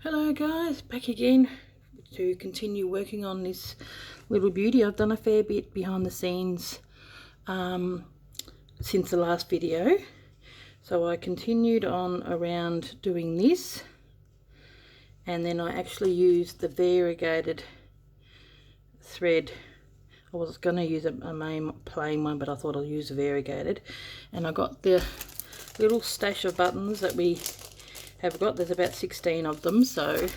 Hello guys, back again to continue working on this little beauty. I've done a fair bit behind the scenes since the last video. So I continued on around doing this, and then I actually used the variegated thread. I was going to use a main plain one, but I thought I'll use a variegated. And I got the little stash of buttons that we have got. There's about 16 of them, so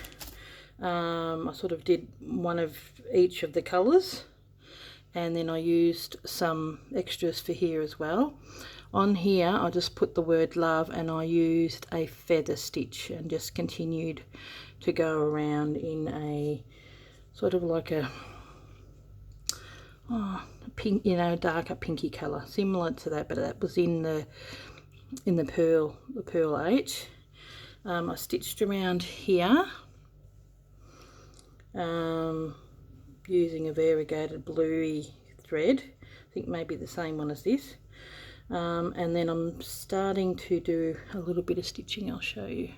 I sort of did one of each of the colours, and then I used some extras for here as well. On here I just put the word love, and I used a feather stitch and just continued to go around in a sort of like a pink, you know, darker pinky colour, similar to that, but that was in the pearl 8. I stitched around here using a variegated bluey thread. I think maybe the same one as this. And then I'm starting to do a little bit of stitching. I'll show you.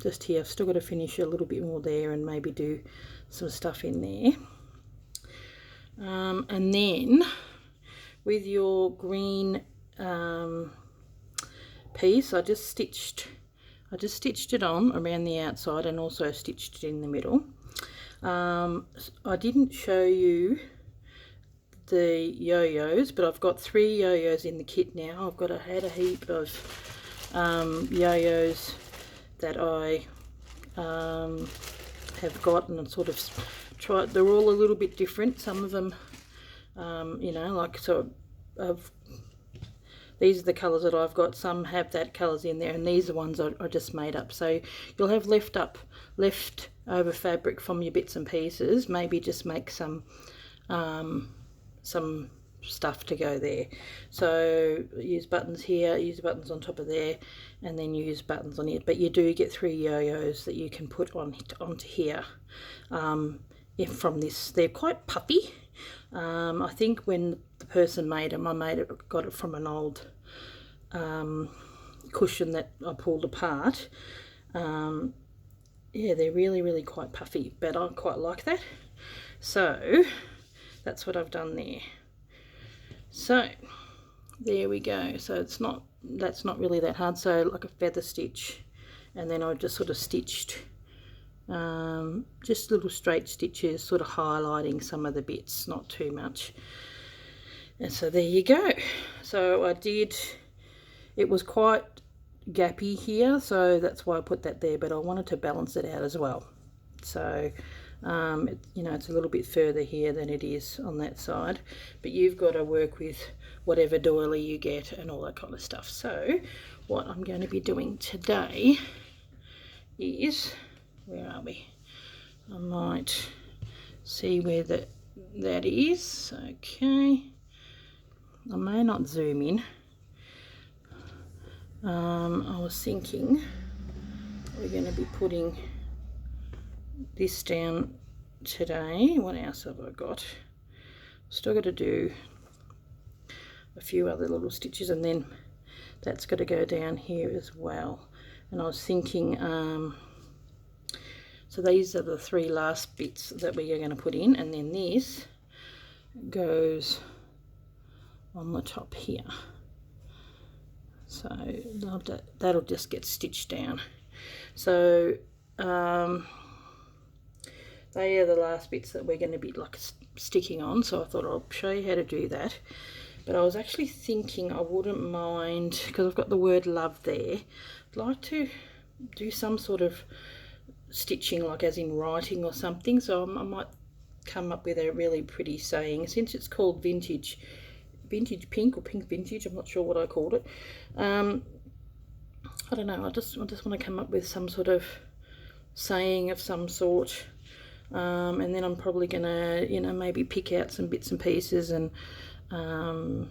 Just here, I've still got to finish a little bit more there and maybe do some stuff in there. And then with your green piece, I just stitched it on around the outside and also stitched it in the middle. I didn't show you the yo-yos, but I've got 3 yo-yos in the kit now. I've had a heap of yo-yos that I have gotten and sort of tried. They're all a little bit different. Some of them, you know, like, so these are the colours that I've got. Some have that colours in there, and these are ones I just made up. So you'll have left over fabric from your bits and pieces. Maybe just make some stuff to go there. So use buttons here, use buttons on top of there, and then use buttons on it. But you do get 3 yo-yos that you can put onto here. From this, they're quite puffy. I think when the person made them, got it from an old cushion that I pulled apart. Yeah, they're really quite puffy, but I quite like that. So that's what I've done there. So there we go. So that's not really that hard. So like a feather stitch, and then I just sort of stitched just little straight stitches, sort of highlighting some of the bits, not too much. And so there you go. So it was quite gappy here, so that's why I put that there, but I wanted to balance it out as well. So you know, it's a little bit further here than it is on that side, but you've got to work with whatever doily you get and all that kind of stuff. So what I'm going to be doing today is, where are we? I might see where that is. Okay, I may not zoom in. I was thinking we're going to be putting this down today. What else have I got? Still got to do a few other little stitches, and then that's got to go down here as well. And I was thinking, so these are the 3 last bits that we are going to put in, and then this goes on the top here. So that'll just get stitched down. So they are the last bits that we're going to be like sticking on. So I thought I'll show you how to do that. But I was actually thinking I wouldn't mind, because I've got the word love there, I'd like to do some sort of stitching, like as in writing or something. So I might come up with a really pretty saying, since it's called vintage pink or pink vintage. I'm not sure what I called it. I don't know. I just want to come up with some sort of saying of some sort, and then I'm probably gonna, you know, maybe pick out some bits and pieces, and you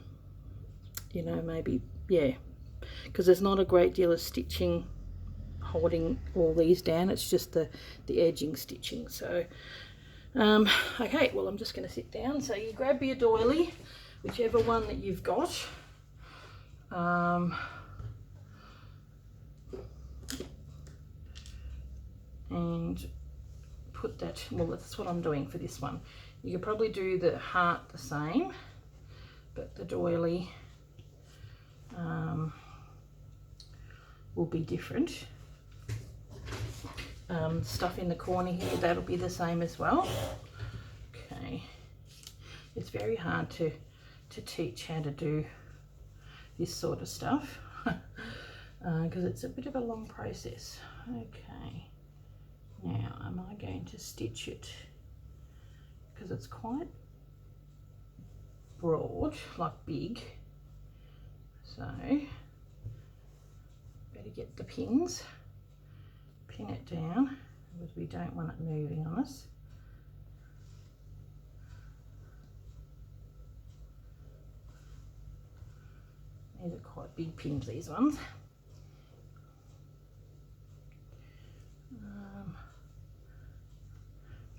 know, maybe, yeah, because there's not a great deal of stitching holding all these down. It's just the edging stitching. So okay, well, I'm just going to sit down. So you grab your doily, whichever one that you've got. and put that, well, that's what I'm doing for this one. You could probably do the heart the same, but the doily will be different. Stuff in the corner here, that'll be the same as well. Okay, it's very hard to teach how to do this sort of stuff because it's a bit of a long process. Okay, now am I going to stitch it, because it's quite broad, like big, so better get the pins, pin it down because we don't want it moving on us. These are quite big pins, these ones.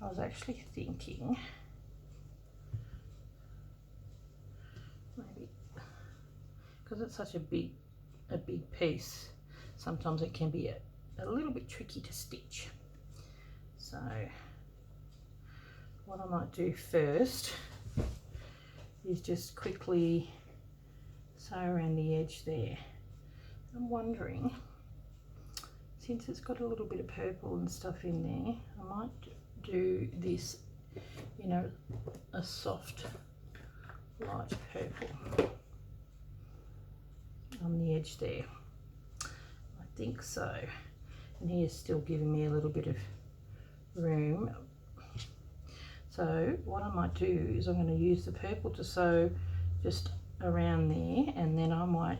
I was actually thinking maybe because it's such a big piece, sometimes it can be a little bit tricky to stitch. So what I might do first is just quickly sew around the edge there. I'm wondering, since it's got a little bit of purple and stuff in there, I might do this, you know, a soft light purple on the edge there. I think so. And here's still giving me a little bit of room. So what I might do is I'm going to use the purple to sew just around there, and then I might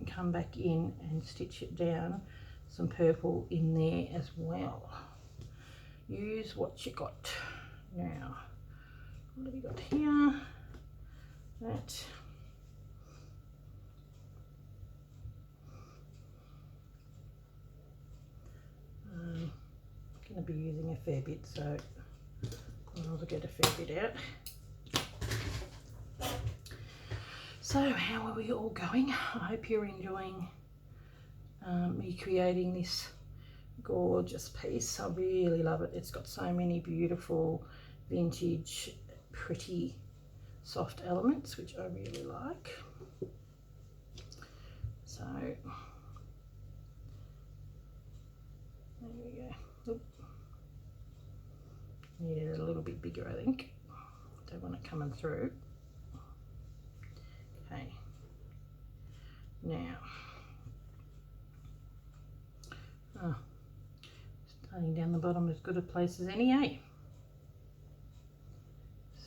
come back in and stitch it down, some purple in there as well. Use what you got. Now, what have we got here? That. I'm going to be using a fair bit, so I'll get a fair bit out. So how are we all going? I hope you're enjoying me creating this gorgeous piece. I really love it. It's got so many beautiful vintage pretty soft elements, which I really like. So there we go. Oop. Need it a little bit bigger, I think. Don't want it coming through. Okay, now starting down the bottom as good a place as any, eh?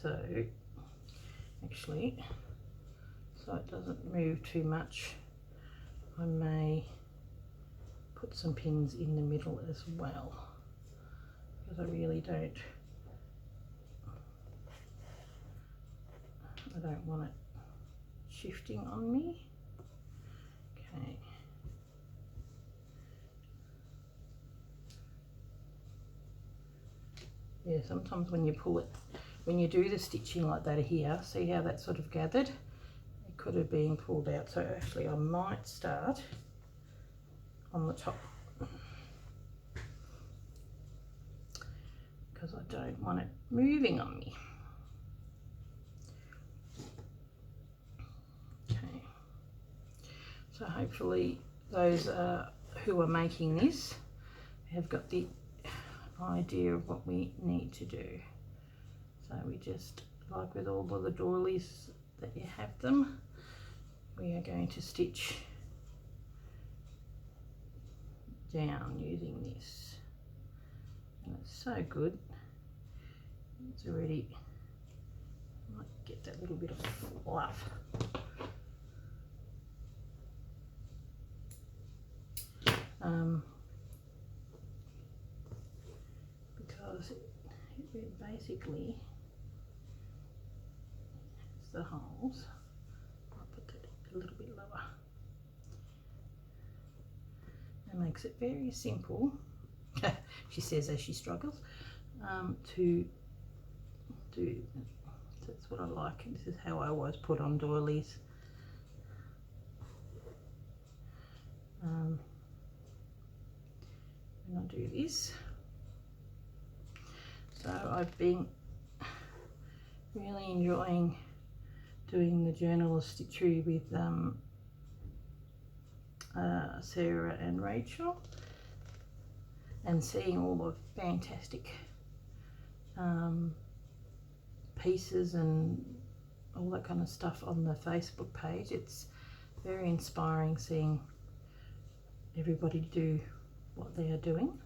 So actually, so it doesn't move too much, I may put some pins in the middle as well, because I really don't want it shifting on me. Okay. Yeah, sometimes when you pull it, when you do the stitching like that here, see how that sort of gathered? It could have been pulled out. So actually I might start on the top, because I don't want it moving on me. Okay, so hopefully those who are making this have got the idea of what we need to do. So we just, like with all of the doilies that you have them, we are going to stitch down using this, and it's so good. It's already, might get that little bit of fluff. Because it basically has the holes. I'll put that a little bit lower. It makes it very simple, she says as she struggles, to do. That's what I like. This is how I always put on doilies. When I do this, So I've been really enjoying doing the journal of stitchery with Sarah and Rachel, and seeing all the fantastic pieces and all that kind of stuff on the Facebook page. It's very inspiring seeing everybody do what they are doing.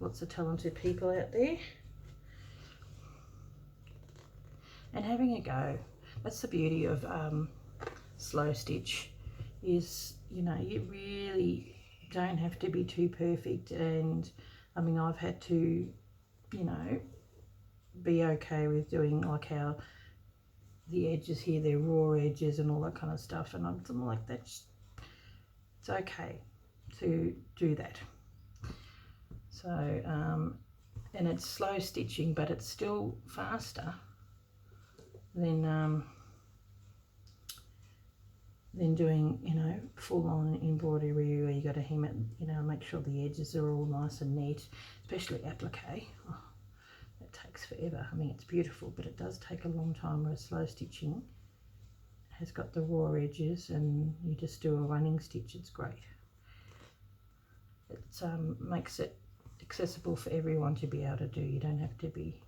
Lots of talented people out there, and having a go. That's the beauty of slow stitch, is, you know, you really don't have to be too perfect. And I mean, I've had to, you know, be okay with doing like how the edges here, they're raw edges and all that kind of stuff, and I'm like, it's okay to do that. So and it's slow stitching, but it's still faster than doing, you know, full on embroidery where you got to hem it, you know, make sure the edges are all nice and neat, especially applique. Oh, it takes forever. I mean, it's beautiful, but it does take a long time, whereas slow stitching has got the raw edges and you just do a running stitch. It's great. It makes it accessible for everyone to be able to do. You don't have to be,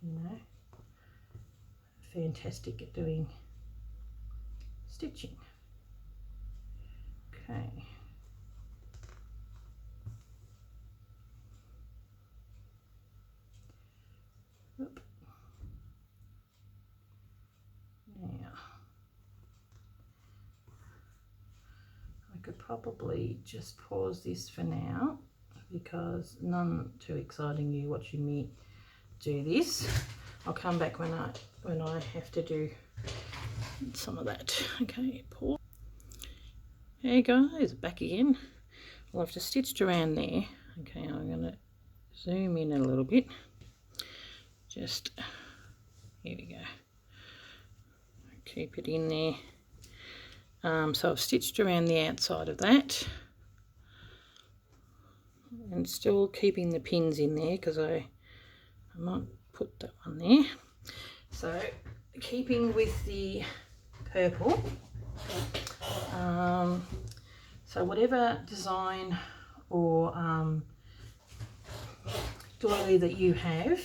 you know, fantastic at doing stitching. Okay. Oop. Now, I could probably just pause this for now, because none too exciting you watching me do this. I'll come back when I have to do some of that. Okay, pause. Hey guys, back again. Well, I've just stitched around there. Okay, I'm going to zoom in a little bit. Just, here we go. Keep it in there. So I've stitched around the outside of that, and still keeping the pins in there, because I might put that one there. So keeping with the purple, so whatever design or doily that you have,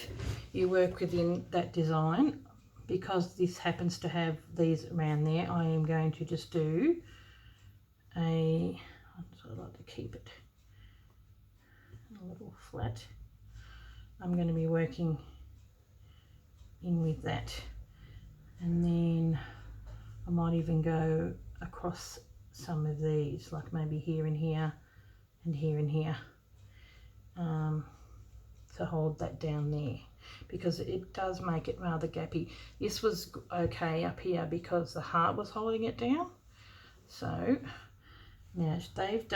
you work within that design. Because this happens to have these around there, I am going to just do I like to keep it a little flat. I'm going to be working in with that, and then I might even go across some of these, like maybe here and here and here and here, to hold that down there, because it does make it rather gappy. This was okay up here because the heart was holding it down. So now they've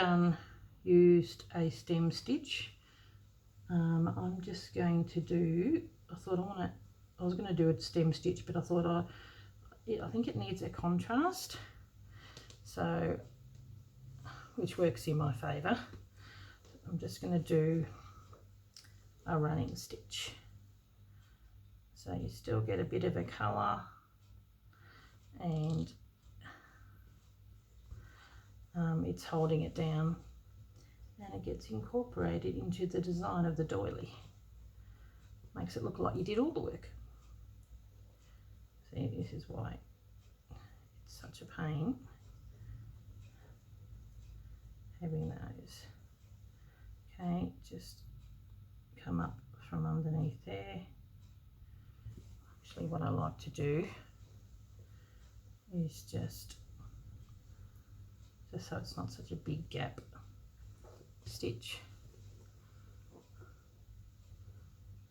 used a stem stitch. I'm just going to do, I was going to do a stem stitch, but I thought I think it needs a contrast, so, which works in my favour. I'm just going to do a running stitch, so you still get a bit of a colour, and it's holding it down, and it gets incorporated into the design of the doily. Makes it look like you did all the work. See, this is why it's such a pain having those. Okay, just come up from underneath there. Actually, what I like to do is just so it's not such a big gap, stitch,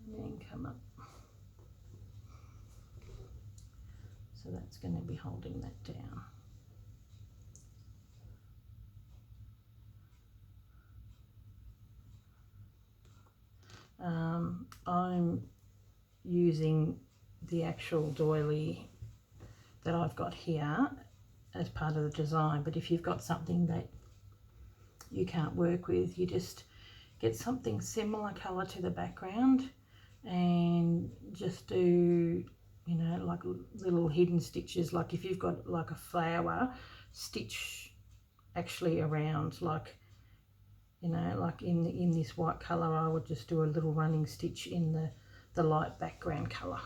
and then come up. So that's going to be holding that down. I'm using the actual doily that I've got here as part of the design, but if you've got something that you can't work with, you just get something similar colour to the background and just do, you know, like little hidden stitches. Like if you've got like a flower, stitch actually around, like, you know, like in this white colour, I would just do a little running stitch in the light background colour.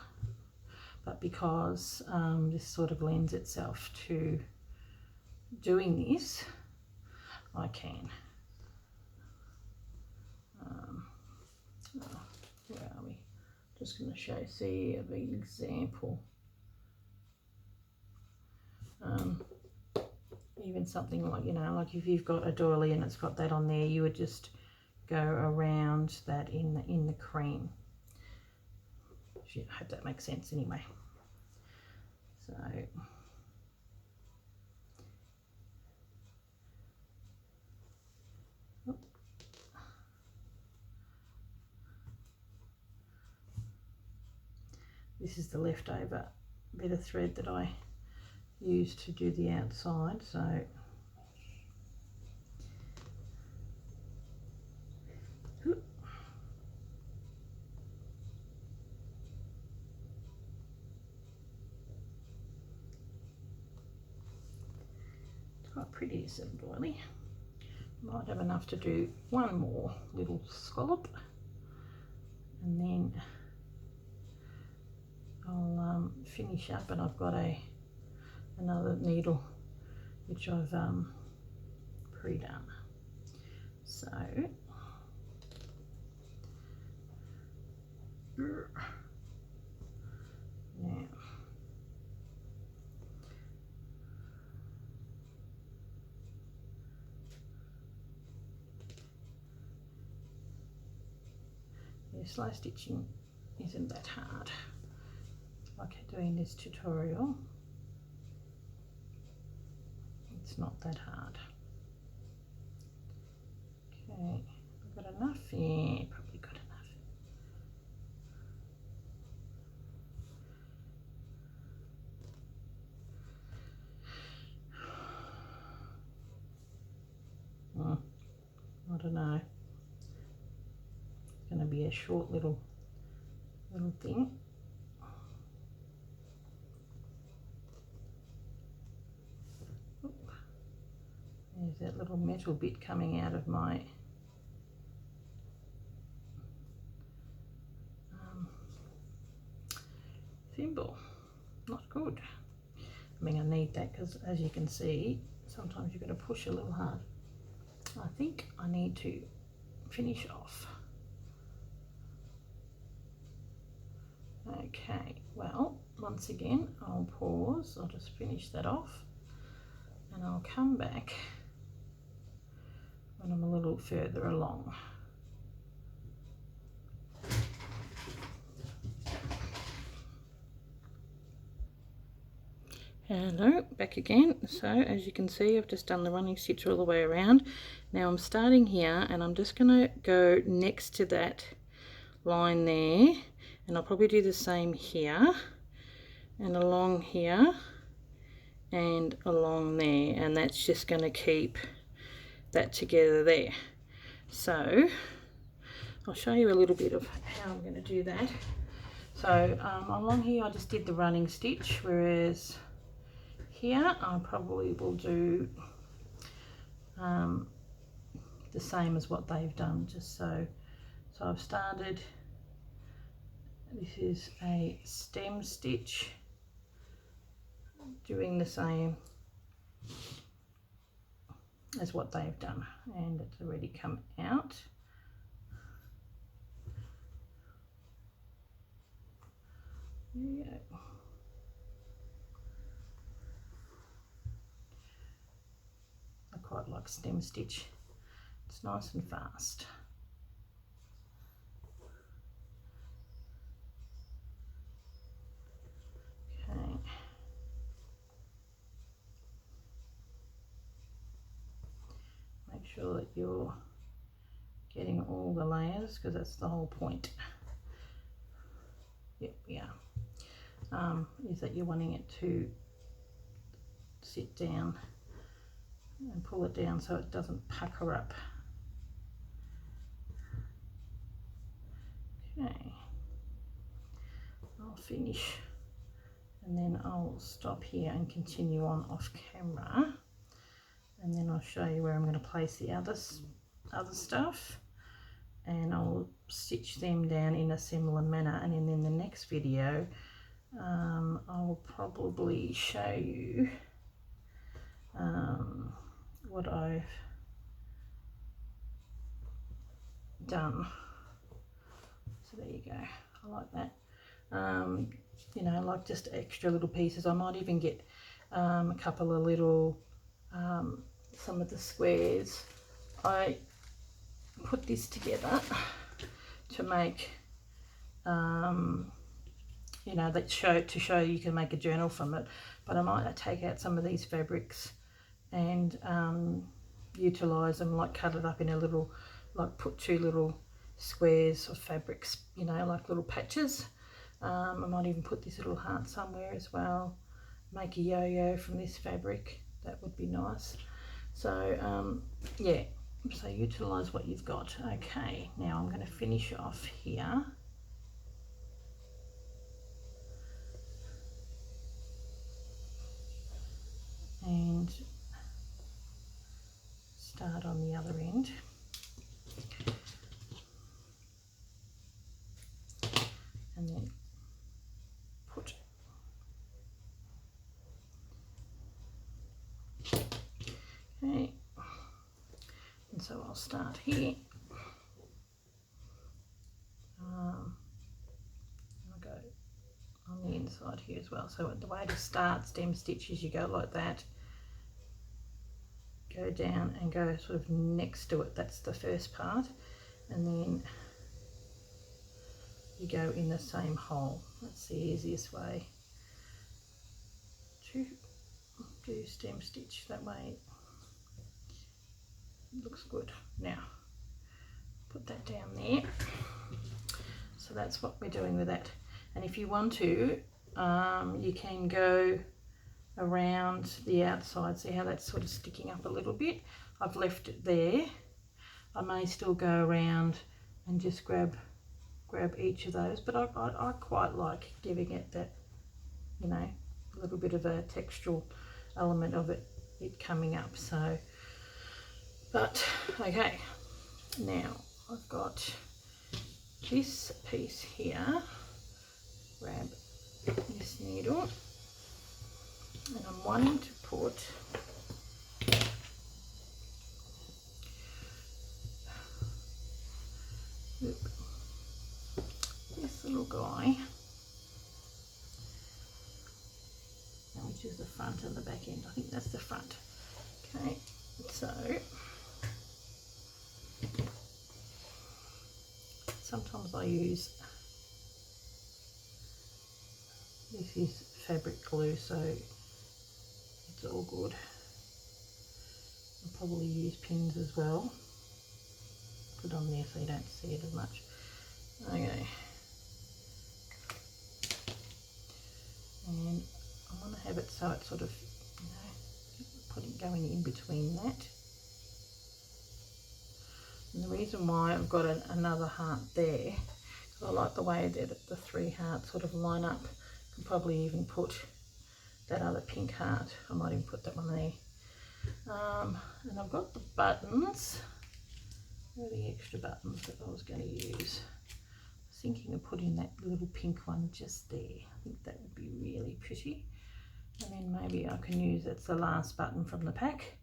But because this sort of lends itself to doing this, I can. Where are we? Just going to see an example. Even something like, you know, like if you've got a doily and it's got that on there, you would just go around that in the cream. I hope that makes sense anyway. So this is the leftover bit of thread that I used to do the outside. So it's quite pretty, this little doily. Might have enough to do one more little scallop, and then I'll finish up. And I've got another needle which I've pre-done. So now slow stitching isn't that hard. Like doing this tutorial, it's not that hard. Okay, I've got enough? Yeah, probably got enough. I don't know. It's going to be a short little thing. There's that little metal bit coming out of my thimble. Not good. I mean, I need that because, as you can see, sometimes you've got to push a little hard. I think I need to finish off. Okay, well, once again, I'll pause. I'll just finish that off, and I'll come back when I'm a little further along. Hello, back again. So as you can see, I've just done the running stitch all the way around. Now I'm starting here, and I'm just going to go next to that line there, and I'll probably do the same here and along here and along there, and that's just going to keep that together there. So I'll show you a little bit of how I'm going to do that. So along here I just did the running stitch, whereas here I probably will do the same as what they've done, just so I've started. This is a stem stitch, doing the same as what they've done, and it's already come out. There you go. I quite like stem stitch. It's nice and fast. Okay. Make sure that you're getting all the layers, because that's the whole point. Yep, yeah. Is that you're wanting it to sit down and pull it down so it doesn't pucker up. Okay, I'll finish and then I'll stop here and continue on off camera, and then I'll show you where I'm going to place the other stuff, and I'll stitch them down in a similar manner. And then in the next video I'll probably show you what I've done. So there you go, I like that. You know, like just extra little pieces. I might even get a couple of little some of the squares. I put this together to make you know, that to show you can make a journal from it, but I might take out some of these fabrics and utilize them, like cut it up in a little, like put 2 little squares of fabrics, you know, like little patches. I might even put this little heart somewhere as well, make a yo-yo from this fabric. That would be nice. So yeah, so utilize what you've got. Okay, now I'm going to finish off here. And start on the other end. And then put. Okay. And so I'll start here. I'll go on the inside here as well. So the way to start stem stitches, you go like that, go down and go sort of next to it. That's the first part, and then you go in the same hole. That's the easiest way to do stem stitch. That way it looks good. Now put that down there. So that's what we're doing with that. And if you want to, you can go around the outside. See how that's sort of sticking up a little bit? I've left it there. I may still go around and just grab each of those, but I quite like giving it that, you know, a little bit of a textural element of it coming up. So, but okay, now I've got this piece here. Grab this needle, and I'm wanting to put this little guy, which is the front and the back end. I think that's the front. Okay, so sometimes I use, this is fabric glue, so it's all good. I'll probably use pins as well. Put on there so you don't see it as much. Okay. And I want to have it so it's sort of, you know, going in between that. And the reason why I've got another heart there, because I like the way that the 3 hearts sort of line up. I can probably even put that other pink heart. I might even put that one there. And I've got the buttons. Where are the extra buttons that I was going to use? I was thinking of putting that little pink one just there. I think that would be really pretty. And then maybe I can use, that's the last button from the pack.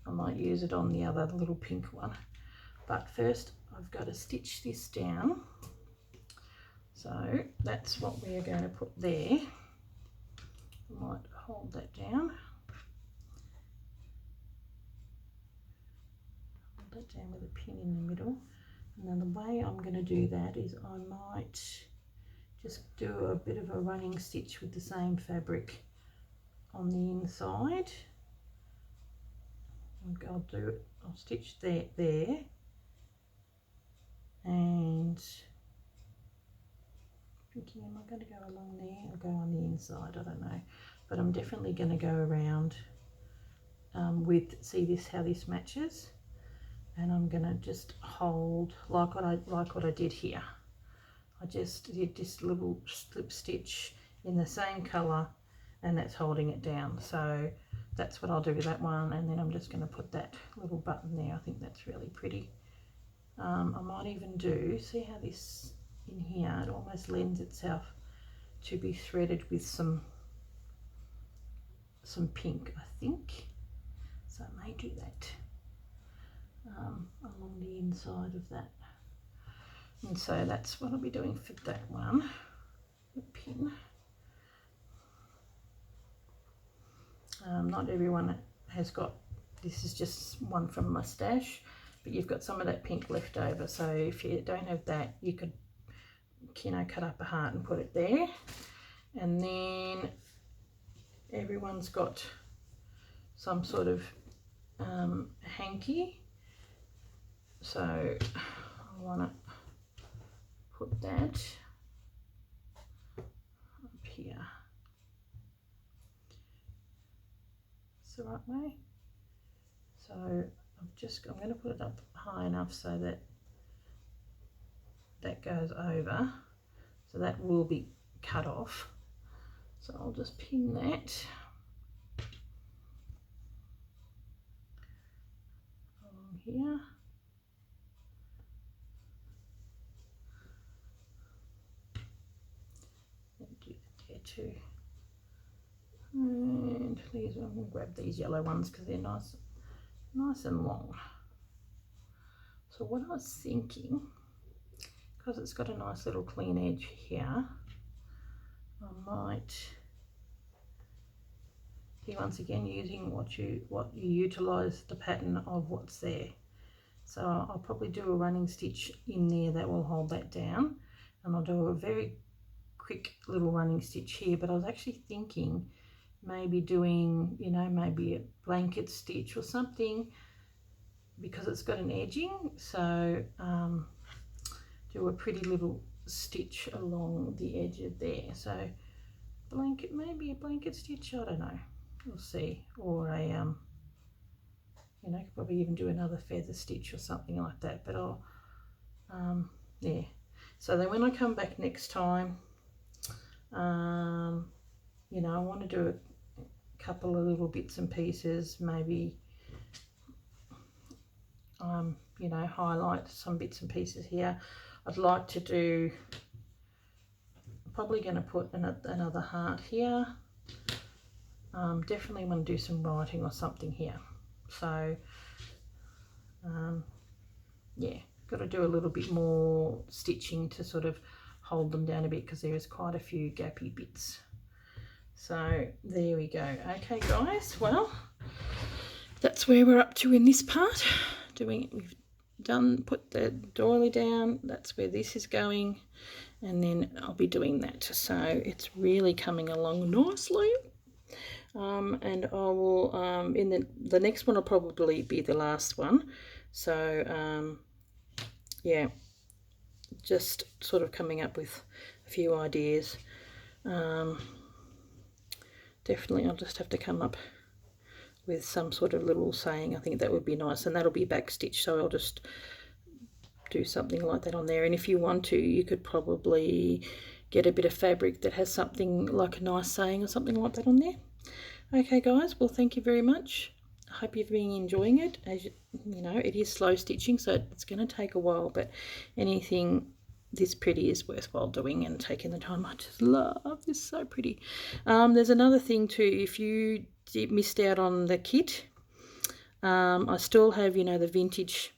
I might use it on the other little pink one. But first I've got to stitch this down. So that's what we're going to put there. I might hold that down. Hold that down with a pin in the middle. And then the way I'm going to do that is I might just do a bit of a running stitch with the same fabric on the inside. I'll stitch that there, and thinking, am I going to go along there or go on the inside? I don't know, but I'm definitely going to go around with, see this, how this matches, and I'm going to just hold like what I did here. I just did this little slip stitch in the same colour, and that's holding it down. So that's what I'll do with that one, and then I'm just going to put that little button there. I think that's really pretty. I might even do, see how this in here, it almost lends itself to be threaded with some pink, I think. So I may do that along the inside of that. And so that's what I'll be doing for that one, the pin. Not everyone has got, this is just one from my stash, but you've got some of that pink left over. So if you don't have that, you could, you know, cut up a heart and put it there. And then everyone's got some sort of hanky. So I want to put that up here. It's the right way. So I'm going to put it up high enough so that that goes over. So that will be cut off. So I'll just pin that along here. And do that there too. And these, I'm going to grab these yellow ones because they're nice and long. So what I was thinking, because it's got a nice little clean edge here, I might be once again using what you utilize the pattern of what's there. So I'll probably do a running stitch in there that will hold that down, and I'll do a very quick little running stitch here. But I was actually thinking maybe doing, you know, maybe a blanket stitch or something, because it's got an edging. So do a pretty little stitch along the edge of there. So blanket, maybe a blanket stitch, I don't know, we'll see. Or a you know, could probably even do another feather stitch or something like that. But I'll yeah, so then when I come back next time, you know, I want to do a couple of little bits and pieces, maybe you know, highlight some bits and pieces here. I'd like to do, probably going to put another heart here. Definitely want to do some writing or something here. So yeah, got to do a little bit more stitching to sort of hold them down a bit, because there is quite a few gappy bits. So there we go. Okay guys, well, that's where we're up to in this part. We've done, put the doily down, that's where this is going, and then I'll be doing that. So it's really coming along nicely. And I will, in the next one will probably be the last one. So yeah, just sort of coming up with a few ideas. Definitely I'll just have to come up with some sort of little saying. I think that would be nice, and that'll be back stitch, so I'll just do something like that on there. And if you want to, you could probably get a bit of fabric that has something like a nice saying or something like that on there. Okay guys, well, thank you very much. I hope you've been enjoying it. As you know, it is slow stitching, so it's going to take a while, but anything this pretty is worthwhile doing and taking the time. I just love this, so pretty. There's another thing too, if you missed out on the kit, I still have, you know, the vintage,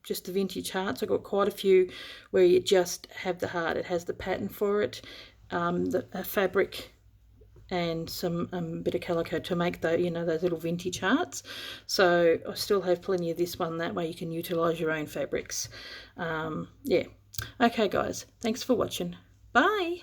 just the vintage hearts. I've got quite a few where you just have the heart. It has the pattern for it, the fabric, and some bit of calico to make the, you know, those little vintage hearts. So I still have plenty of this one. That way you can utilize your own fabrics. Yeah. Okay guys, thanks for watching. Bye.